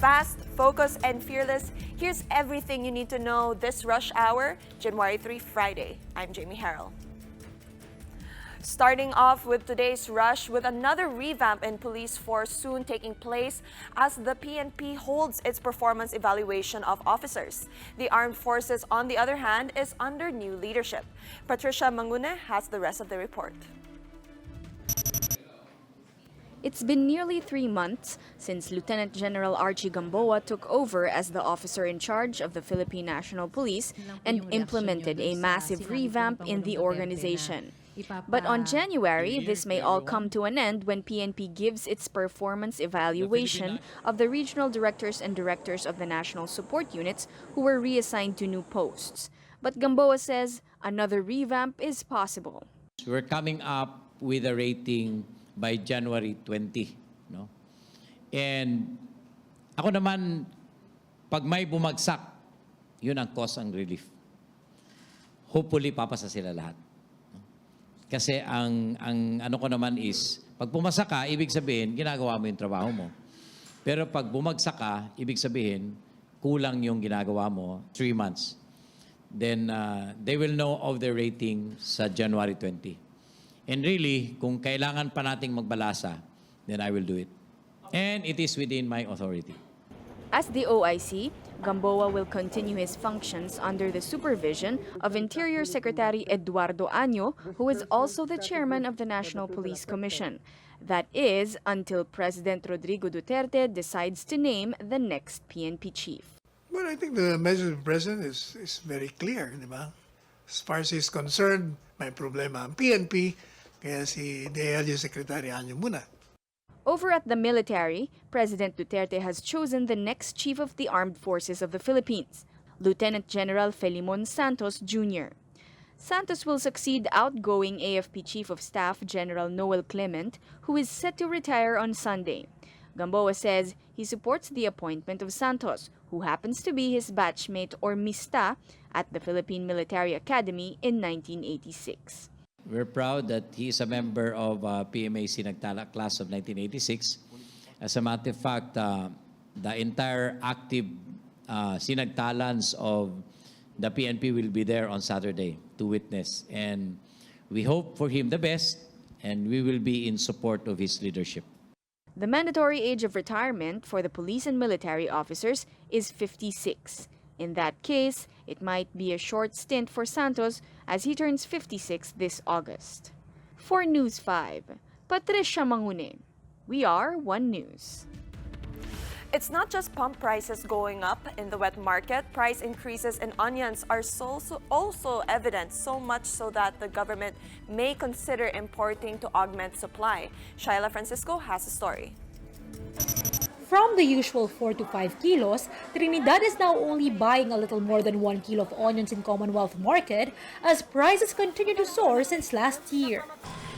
Fast, focused, and fearless, here's everything you need to know this rush hour, January 3, Friday. I'm Jamie Harrell. Starting off with today's rush with another revamp in police force soon taking place as the PNP holds its performance evaluation of officers. The armed forces, on the other hand, is under new leadership. Patricia Mangune has the rest of the report. It's been nearly 3 months since Lieutenant General Archie Gamboa took over as the officer in charge of the Philippine National Police and implemented a massive revamp in the organization. But on January, this may all come to an end when PNP gives its performance evaluation of the regional directors and directors of the national support units who were reassigned to new posts. But Gamboa says another revamp is possible. We're coming up with a rating by January 20, no? And ako naman, pag may bumagsak, yun ang cause ang relief. Hopefully, papasa sila lahat. Kasi ang ano ko naman is, pag pumasa ka, ibig sabihin, ginagawa mo yung trabaho mo. Pero pag bumagsak ka, ibig sabihin, kulang yung ginagawa mo, 3 months. Then, they will know of the rating sa January 20. And really, kung kailangan pa nating magbalasa, then I will do it. And it is within my authority. As the OIC, Gamboa will continue his functions under the supervision of Interior Secretary Eduardo Año, who is also the chairman of the National Police Commission. That is, until President Rodrigo Duterte decides to name the next PNP chief. Well, I think the message of the President is very clear, di ba? As far as he's concerned, may problema ang PNP, kaya si DLG Secretary Año muna. Over at the military, President Duterte has chosen the next chief of the armed forces of the Philippines, Lieutenant General Felimon Santos Jr. Santos will succeed outgoing AFP Chief of Staff General Noel Clement, who is set to retire on Sunday. Gamboa says he supports the appointment of Santos, who happens to be his batchmate or mista at the Philippine Military Academy in 1986. We're proud that he is a member of PMA Sinagtala class of 1986. As a matter of fact, the entire active Sinagtalans of the PNP will be there on Saturday to witness. And we hope for him the best, and we will be in support of his leadership. The mandatory age of retirement for the police and military officers is 56. In that case, it might be a short stint for Santos as he turns 56 this August. For News 5, Patricia Mangune. We are One News. It's not just pump prices going up in the wet market. Price increases in onions are also evident, so much so that the government may consider importing to augment supply. Shaila Francisco has a story. From the usual 4 to 5 kilos, Trinidad is now only buying a little more than 1 kilo of onions in Commonwealth Market as prices continue to soar since last year.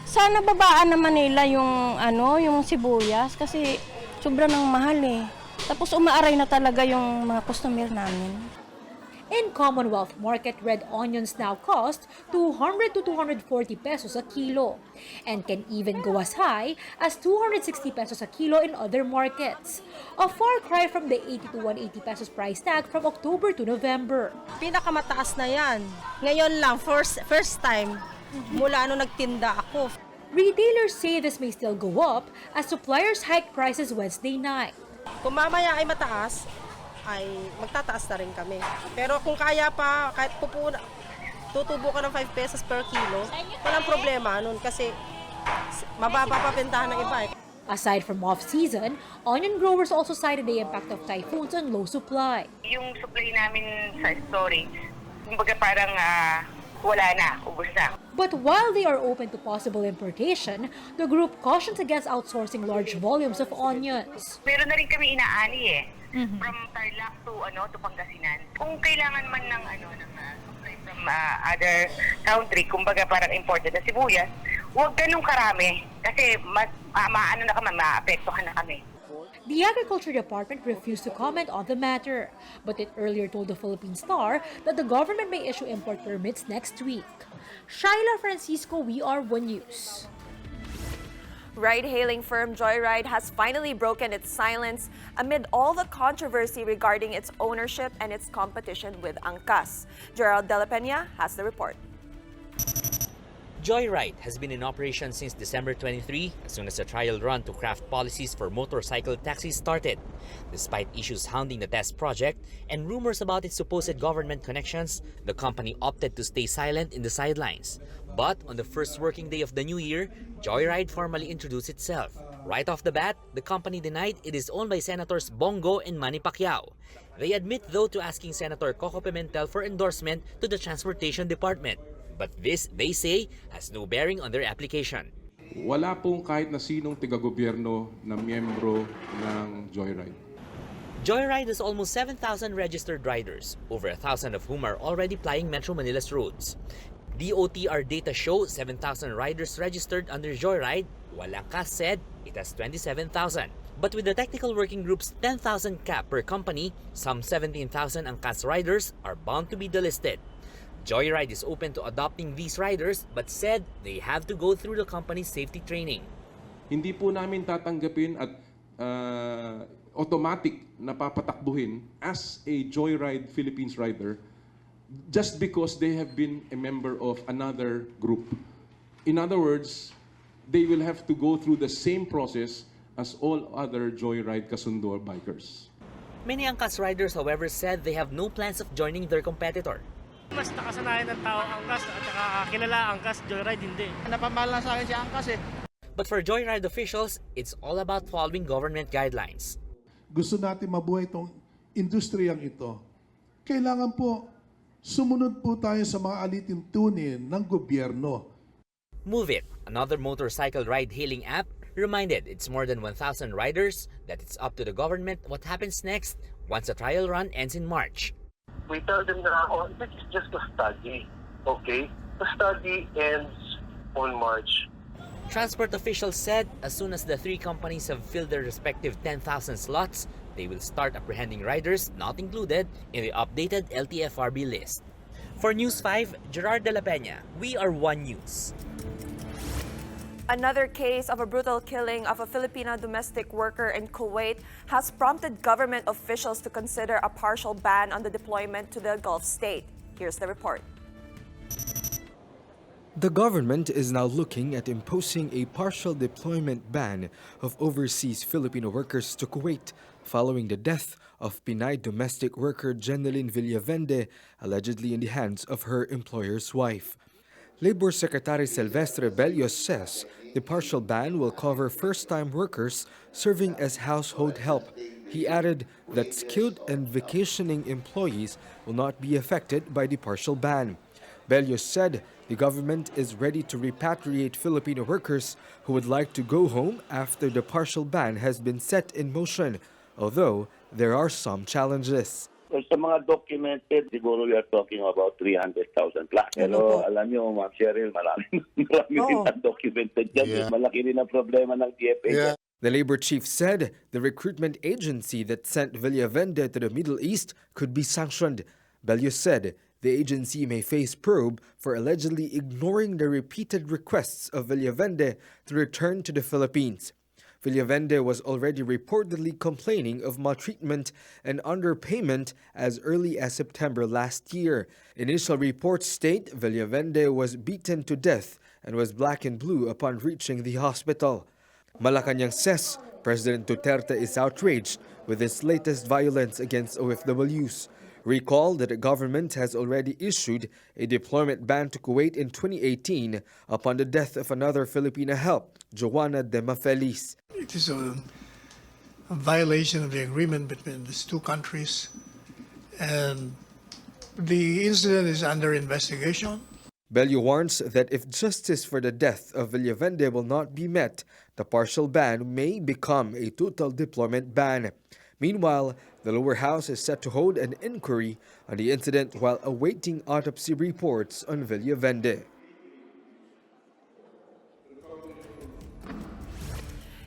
Sana babaan naman nila yung sibuyas kasi sobrang nang mahal eh. Tapos umaaray na talaga yung mga customer namin. In Commonwealth Market, red onions now cost 200 to 240 pesos a kilo and can even go as high as 260 pesos a kilo in other markets. A far cry from the 80 to 180 pesos price tag from October to November. Pinakamataas na yan. Ngayon lang, first time, mula nagtinda ako. Retailers say this may still go up as suppliers hike prices Wednesday night. Kung mamaya ay mataas, ay magtataas na rin kami. Pero kung kaya pa, kahit tutubo ka ng 5 pesos per kilo, walang problema nun kasi mababa pa bentahan ng iba. Aside from off-season, onion growers also cited the impact of typhoons on low supply. Yung supply namin sa storage, kumbaga parang wala na, ubos na. But while they are open to possible importation, the group cautions against outsourcing large volumes of onions. Meron na rin kami inaani from Tarlac to Pangasinan. Kung kailangan man ng supply from other country, kumbaga parang imported na sibuyas, huwag ganun karami kasi maapektuhan na kami. The Agriculture Department refused to comment on the matter, but it earlier told the Philippine Star that the government may issue import permits next week. Shaila Francisco, We Are One News. Ride-hailing firm Joyride has finally broken its silence amid all the controversy regarding its ownership and its competition with Angkas. Gerald De La Peña has the report. Joyride has been in operation since December 23, as soon as a trial run to craft policies for motorcycle taxis started. Despite issues hounding the test project and rumors about its supposed government connections, the company opted to stay silent in the sidelines. But on the first working day of the new year, Joyride formally introduced itself. Right off the bat, the company denied it is owned by Senators Bongo and Manny Pacquiao. They admit though to asking Senator Coco Pimentel for endorsement to the Transportation Department. But this, they say, has no bearing on their application. Wala pong kahit na sinong tiga-gobyerno na miyembro ng Joyride. Joyride has almost 7,000 registered riders, over 1,000 of whom are already plying Metro Manila's roads. DOTR data show 7,000 riders registered under Joyride, while Angkas said it has 27,000. But with the technical working group's 10,000 cap per company, some 17,000 Angkas riders are bound to be delisted. Joyride is open to adopting these riders but said they have to go through the company's safety training. Hindi po namin tatanggapin at automatic na papatakbuhin as a Joyride Philippines rider just because they have been a member of another group. In other words, they will have to go through the same process as all other Joyride Kasundo bikers. Many Angkas riders, however, said they have no plans of joining their competitor. Mas nakasanayan ng tao Angkas at saka kilala Angkas, Joyride hindi. Napamahal lang sa akin si Angkas eh. But for Joyride officials, it's all about following government guidelines. Gusto natin mabuhay itong industriyang ito. Kailangan po sumunod po tayo sa mga alituntunin ng gobyerno. Move It, another motorcycle ride-hailing app, reminded its more than 1,000 riders that it's up to the government what happens next once the trial run ends in March. We tell them na, oh, this is just a study, okay? The study ends on March. Transport officials said as soon as the three companies have filled their respective 10,000 slots, they will start apprehending riders not included in the updated LTFRB list. For News 5, Gerard De La Peña, we are One News. Another case of a brutal killing of a Filipino domestic worker in Kuwait has prompted government officials to consider a partial ban on the deployment to the Gulf state. Here's the report. The government is now looking at imposing a partial deployment ban of overseas Filipino workers to Kuwait following the death of Pinay domestic worker Jeneline Villavende, allegedly in the hands of her employer's wife. Labor Secretary Silvestre Bellos says the partial ban will cover first-time workers serving as household help. He added that skilled and vacationing employees will not be affected by the partial ban. Bellos said the government is ready to repatriate Filipino workers who would like to go home after the partial ban has been set in motion, although there are some challenges. Well, sa mga documented, siguro we are talking about 300,000 plus. Pero alam nyo, Ma'am Cheryl, marami din undocumented dyan. Malaki din ang problema ng DFA. The labor chief said the recruitment agency that sent Villavende to the Middle East could be sanctioned. Bellos said the agency may face probe for allegedly ignoring the repeated requests of Villavende to return to the Philippines. Villavende was already reportedly complaining of maltreatment and underpayment as early as September last year. Initial reports state Villavende was beaten to death and was black and blue upon reaching the hospital. Malacanang says President Duterte is outraged with this latest violence against OFWs. Recall that the government has already issued a deployment ban to Kuwait in 2018 upon the death of another Filipina help, Joanna de Mafelis. It is a violation of the agreement between these two countries, and the incident is under investigation. Bello warns that if justice for the death of Villavende will not be met, the partial ban may become a total deployment ban. Meanwhile, the lower house is set to hold an inquiry on the incident while awaiting autopsy reports on Villavende.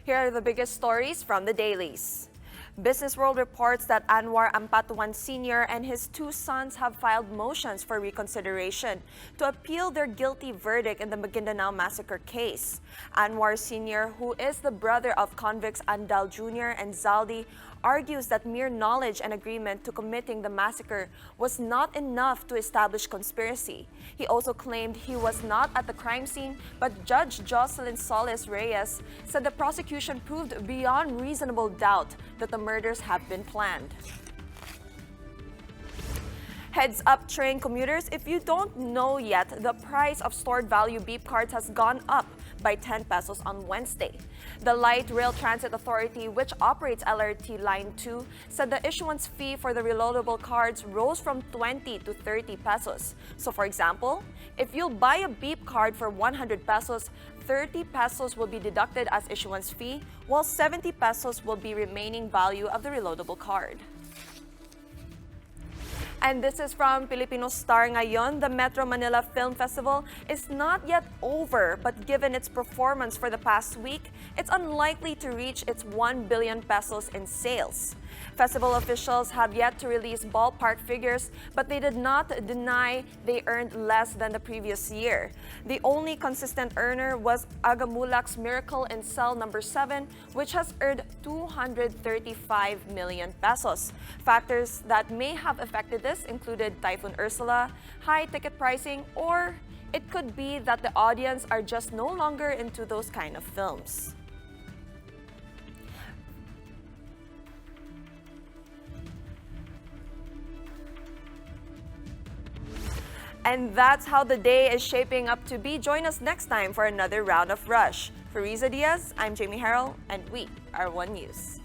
Here are the biggest stories from the dailies. Business World reports that Anwar Ampatuans Sr. and his 2 sons have filed motions for reconsideration to appeal their guilty verdict in the Maguindanao massacre case. Anwar Sr., who is the brother of convicts Andal Jr. and Zaldi, argues that mere knowledge and agreement to committing the massacre was not enough to establish conspiracy. He also claimed he was not at the crime scene, but Judge Jocelyn Solis Reyes said the prosecution proved beyond reasonable doubt that the murders have been planned. Heads up, train commuters, if you don't know yet, the price of stored value beep cards has gone up by 10 pesos on Wednesday. The Light Rail Transit Authority, which operates LRT Line 2, said the issuance fee for the reloadable cards rose from 20 to 30 pesos. So for example, if you'll buy a beep card for 100 pesos, 30 pesos will be deducted as issuance fee, while 70 pesos will be remaining value of the reloadable card. And this is from Filipino Star ngayon. The Metro Manila Film Festival is not yet over, but given its performance for the past week, it's unlikely to reach its 1 billion pesos in sales. Festival officials have yet to release ballpark figures, but they did not deny they earned less than the previous year. The only consistent earner was Agamulak's Miracle in Cell Number 7, which has earned 235 million pesos. Factors that may have affected this included Typhoon Ursula, high ticket pricing, or it could be that the audience are just no longer into those kind of films. And that's how the day is shaping up to be. Join us next time for another round of Rush. For Riza Diaz, I'm Jamie Harrell, and we are One News.